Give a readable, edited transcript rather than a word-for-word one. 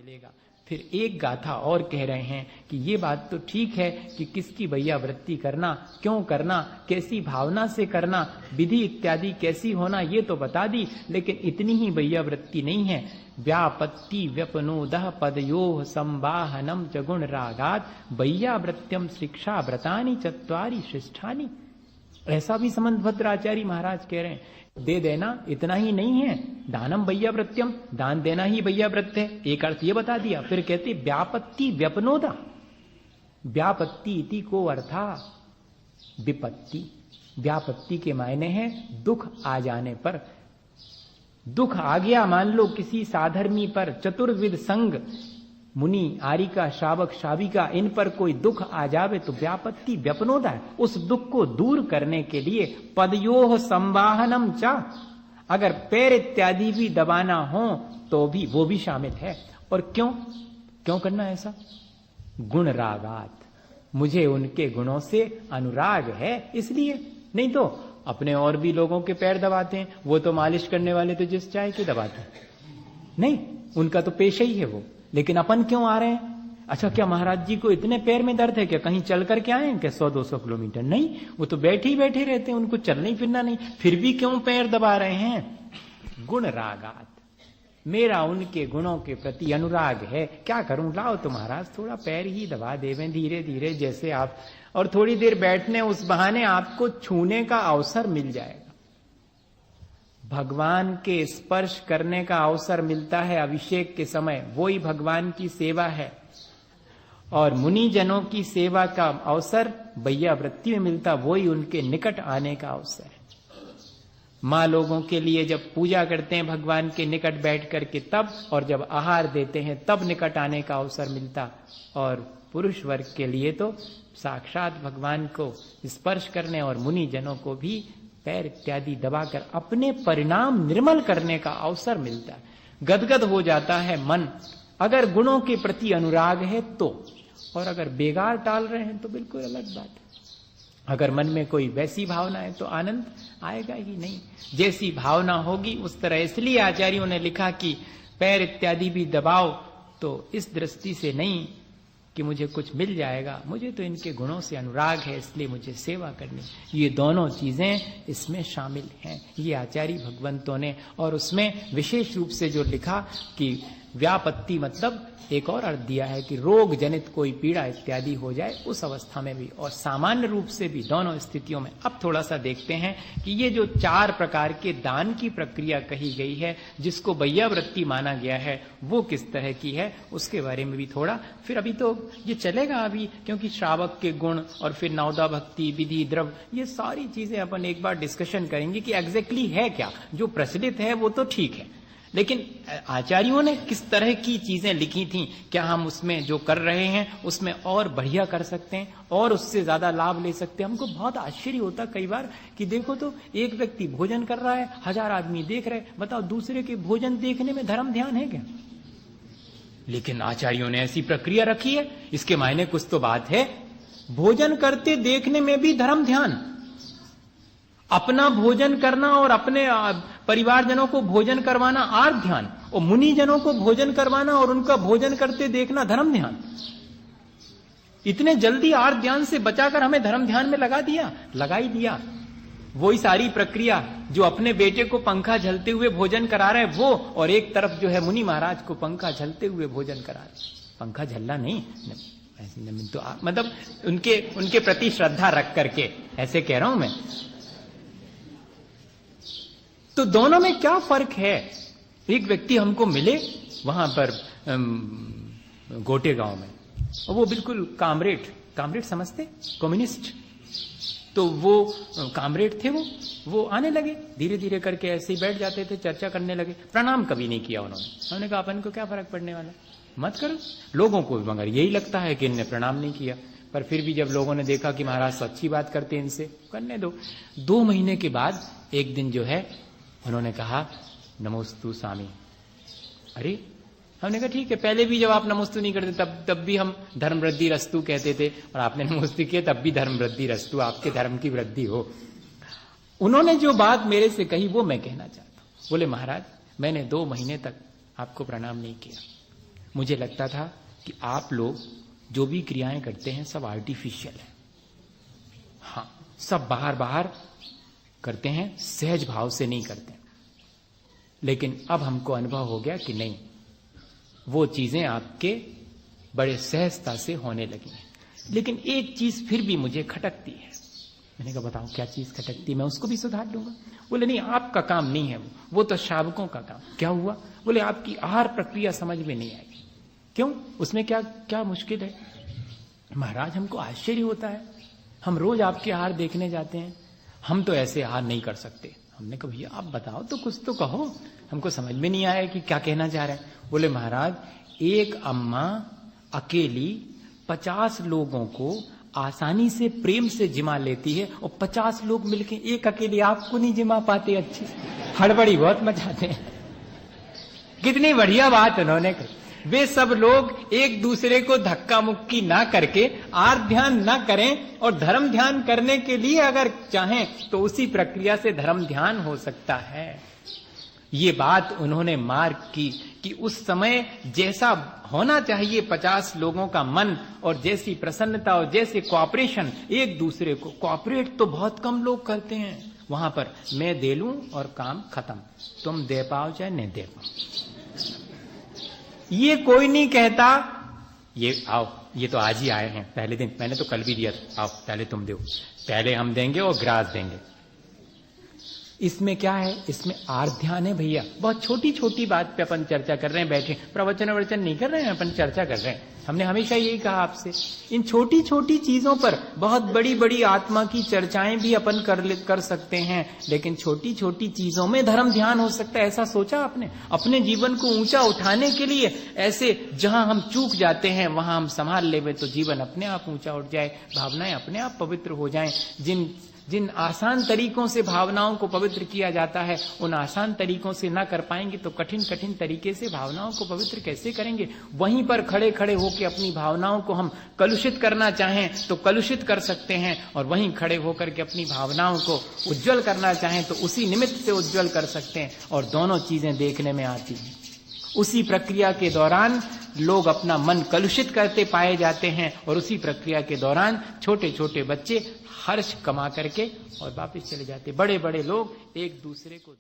मिलेगा। फिर एक गाथा और कह रहे हैं कि ये बात तो ठीक है कि किसकी भैया वृत्ति करना, क्यों करना, कैसी भावना से करना, विधि इत्यादि कैसी होना, ये तो बता दी, लेकिन इतनी ही भैया वृत्ति नहीं है। व्यापत्ति व्यपनोदः पदयोः संवाहनम च गुण रागात भैया वृत्यम शिक्षा व्रतानि चत्वारि शिष्ठानि। ऐसा भी समंतभद्राचार्य महाराज कह रहे हैं। दे देना इतना ही नहीं है, दानम भैया वृत्यम, दान देना ही भैया वृत्त है, एक अर्थ ये बता दिया। फिर कहते व्यापत्ति व्यपनोदा, व्यापत्ति इति को अर्था विपत्ति। व्यापत्ति के मायने हैं दुख आ जाने पर। दुख आ गया मान लो किसी साधर्मी पर, चतुर्विध संग, मुनि, आरिका, शावक, शाविका, इन पर कोई दुख आ जावे तो व्यापत्ति व्यपनोदा है। उस दुख को दूर करने के लिए पदयोः संवाहनम चा, अगर पैर इत्यादि भी दबाना हो तो भी वो भी शामिल है। और क्यों क्यों करना ऐसा? गुण रागात, मुझे उनके गुणों से अनुराग है इसलिए। नहीं तो अपने और भी लोगों के पैर दबाते हैं, वो तो मालिश करने वाले तो जिस चाहे के दबाते हैं, नहीं, उनका तो पेशा ही है वो। लेकिन अपन क्यों आ रहे हैं? अच्छा, क्या महाराज जी को इतने पैर में दर्द है क्या? कहीं चल करके आए हैं क्या 100-200 किलोमीटर? नहीं, वो तो बैठे ही बैठे रहते हैं, उनको चलना ही फिरना नहीं, फिर भी क्यों पैर दबा रहे हैं? गुण रागात, मेरा उनके गुणों के प्रति अनुराग है। क्या करूं, लाओ तो महाराज थोड़ा पैर ही दबा देवें धीरे धीरे, जैसे आप, और थोड़ी देर बैठने, उस बहाने आपको छूने का अवसर मिल जाएगा, भगवान के स्पर्श करने का अवसर मिलता है अभिषेक के समय, वही भगवान की सेवा है। और मुनि जनों की सेवा का अवसर भैया वृत्ति में मिलता, वही उनके निकट आने का अवसर है। माँ लोगों के लिए जब पूजा करते हैं भगवान के निकट बैठ करके तब, और जब आहार देते हैं तब निकट आने का अवसर मिलता। और पुरुष वर्ग के लिए तो साक्षात भगवान को स्पर्श करने और मुनि जनों को भी पैर इत्यादि दबाकर अपने परिणाम निर्मल करने का अवसर मिलता है। गदगद हो जाता है मन, अगर गुणों के प्रति अनुराग है तो। और अगर बेगार टाल रहे हैं तो बिल्कुल अलग बात है। अगर मन में कोई वैसी भावना है तो आनंद आएगा ही नहीं। जैसी भावना होगी उस तरह। इसलिए आचार्यों ने लिखा कि पैर इत्यादि भी दबाओ तो इस दृष्टि से नहीं कि मुझे कुछ मिल जाएगा, मुझे तो इनके गुणों से अनुराग है इसलिए मुझे सेवा करनी। ये दोनों चीजें इसमें शामिल हैं, ये आचार्य भगवंतों ने। और उसमें विशेष रूप से जो लिखा कि व्यापत्ति मतलब एक और अर्थ दिया है कि रोग जनित कोई पीड़ा इत्यादि हो जाए उस अवस्था में भी, और सामान्य रूप से भी, दोनों स्थितियों में। अब थोड़ा सा देखते हैं कि ये जो 4 प्रकार के दान की प्रक्रिया कही गई है, जिसको भैया वृत्ति माना गया है, वो किस तरह की है उसके बारे में भी थोड़ा। फिर अभी तो ये चलेगा अभी, क्योंकि श्रावक के गुण और फिर नवदा भक्ति, विधि, द्रव्य, ये सारी चीजें अपन एक बार डिस्कशन करेंगे कि एग्जैक्टली है क्या। जो प्रचलित है वो तो ठीक है, लेकिन आचार्यों ने किस तरह की चीजें लिखी थी, क्या हम उसमें जो कर रहे हैं उसमें और बढ़िया कर सकते हैं और उससे ज्यादा लाभ ले सकते हैं। हमको बहुत आश्चर्य होता कई बार कि देखो तो एक व्यक्ति भोजन कर रहा है, 1000 आदमी देख रहे, बताओ दूसरे के भोजन देखने में धर्म ध्यान है क्या? लेकिन आचार्यों ने ऐसी प्रक्रिया रखी है, इसके मायने कुछ तो बात है। भोजन करते देखने में भी धर्म ध्यान, अपना भोजन करना और अपने परिवारजनों को भोजन करवाना आर्थ ध्यान, और मुनि जनों को भोजन करवाना और उनका भोजन करते देखना धर्म ध्यान। इतने जल्दी आर्थ ध्यान से बचाकर हमें धर्म ध्यान में लगा ही दिया। वही सारी प्रक्रिया जो अपने बेटे को पंखा झलते हुए भोजन करा रहे वो, और एक तरफ जो है मुनि महाराज को पंखा झलते हुए भोजन करा रहे। पंखा झलना नहीं तो मतलब उनके प्रति श्रद्धा रख करके ऐसे कह रहा हूं मैं। तो दोनों में क्या फर्क है? एक व्यक्ति हमको मिले वहां पर गोटे गांव में, और वो बिल्कुल कामरेड समझते, कम्युनिस्ट। तो वो कामरेड थे, वो आने लगे धीरे धीरे करके, ऐसे ही बैठ जाते थे, चर्चा करने लगे। प्रणाम कभी नहीं किया उन्होंने कहा अपन को क्या फर्क पड़ने वाला, मत करो। लोगों को मगर यही लगता है कि इनने प्रणाम नहीं किया, पर फिर भी जब लोगों ने देखा कि महाराज तो अच्छी बात करते हैं, इनसे करने दो। 2 महीने के बाद एक दिन जो है उन्होंने कहा नमोस्तु स्वामी। अरे हमने कहा ठीक है, पहले भी जब आप नमोस्तु नहीं करते तब भी हम धर्म वृद्धि रस्तु कहते थे, और आपने नमोस्तु किया तब भी धर्म वृद्धि रस्तु, आपके धर्म की वृद्धि हो। उन्होंने जो बात मेरे से कही वो मैं कहना चाहता हूं। बोले महाराज मैंने 2 महीने तक आपको प्रणाम नहीं किया, मुझे लगता था कि आप लोग जो भी क्रियाएं करते हैं सब आर्टिफिशियल है। हाँ, सब बाहर बाहर करते हैं, सहज भाव से नहीं करते। लेकिन अब हमको अनुभव हो गया कि नहीं, वो चीजें आपके बड़े सहजता से होने लगी हैं। लेकिन एक चीज फिर भी मुझे खटकती है। मैंने कहा बताओ क्या चीज खटकती है, मैं उसको भी सुधार लूंगा। बोले नहीं, आपका काम नहीं है वो तो शावकों का काम। क्या हुआ? बोले आपकी आहार प्रक्रिया समझ में नहीं आई। क्यों? उसमें क्या क्या मुश्किल है? महाराज हमको आश्चर्य होता है, हम रोज आपके आहार देखने जाते हैं, हम तो ऐसे आहार नहीं कर सकते। हमने कहा भैया आप बताओ तो, कुछ तो कहो, हमको समझ में नहीं आया कि क्या कहना चाह रहे हैं। बोले महाराज, एक अम्मा अकेली 50 लोगों को आसानी से प्रेम से जिमा लेती है, और 50 लोग मिलके एक अकेले आपको नहीं जिमा पाते। अच्छी हड़बड़ी बहुत मचाते हैं। कितनी बढ़िया बात उन्होंने कही। वे सब लोग एक दूसरे को धक्का मुक्की ना करके आर ध्यान ना करें, और धर्म ध्यान करने के लिए अगर चाहें तो उसी प्रक्रिया से धर्म ध्यान हो सकता है। ये बात उन्होंने मार्क की कि उस समय जैसा होना चाहिए 50 लोगों का मन, और जैसी प्रसन्नता और जैसे कोऑपरेशन, एक दूसरे को कोऑपरेट तो बहुत कम लोग करते हैं। वहां पर मैं दे लूं और काम खत्म, तुम दे पाओ चाहे नहीं दे पाओ, ये कोई नहीं कहता। ये आओ, ये तो आज ही आए हैं, पहले दिन, मैंने तो कल भी दिया था, आओ पहले तुम दो, पहले हम देंगे और ग्रास देंगे। इसमें क्या है? इसमें आर ध्यान है भैया। बहुत छोटी छोटी बात पे अपन चर्चा कर रहे हैं, बैठे प्रवचन नहीं कर रहे हैं, अपन चर्चा कर रहे हैं। हमने हमेशा यही कहा आपसे, इन छोटी छोटी चीजों पर बहुत बड़ी बड़ी आत्मा की चर्चाएं भी अपन कर सकते हैं, लेकिन छोटी छोटी चीजों में धर्म ध्यान हो सकता है। ऐसा सोचा आपने? अपने जीवन को ऊंचा उठाने के लिए ऐसे जहां हम चूक जाते हैं वहां हम संभाल लेवे तो जीवन अपने आप ऊंचा उठ जाए, भावनाएं अपने आप पवित्र हो जाएं। जिन आसान तरीकों से भावनाओं को पवित्र किया जाता है, उन आसान तरीकों से ना कर पाएंगे तो कठिन कठिन तरीके से भावनाओं को पवित्र कैसे करेंगे? वहीं पर खड़े खड़े होकर अपनी भावनाओं को हम कलुषित करना चाहें तो कलुषित कर सकते हैं, और वहीं खड़े होकर के अपनी भावनाओं को उज्जवल करना चाहें तो उसी निमित्त से उज्जवल कर सकते हैं, और दोनों चीजें देखने में आती हैं। उसी प्रक्रिया के दौरान लोग अपना मन कलुषित करते पाए जाते हैं, और उसी प्रक्रिया के दौरान छोटे छोटे बच्चे हर्ष कमा करके और वापस चले जाते। बड़े बड़े लोग एक दूसरे को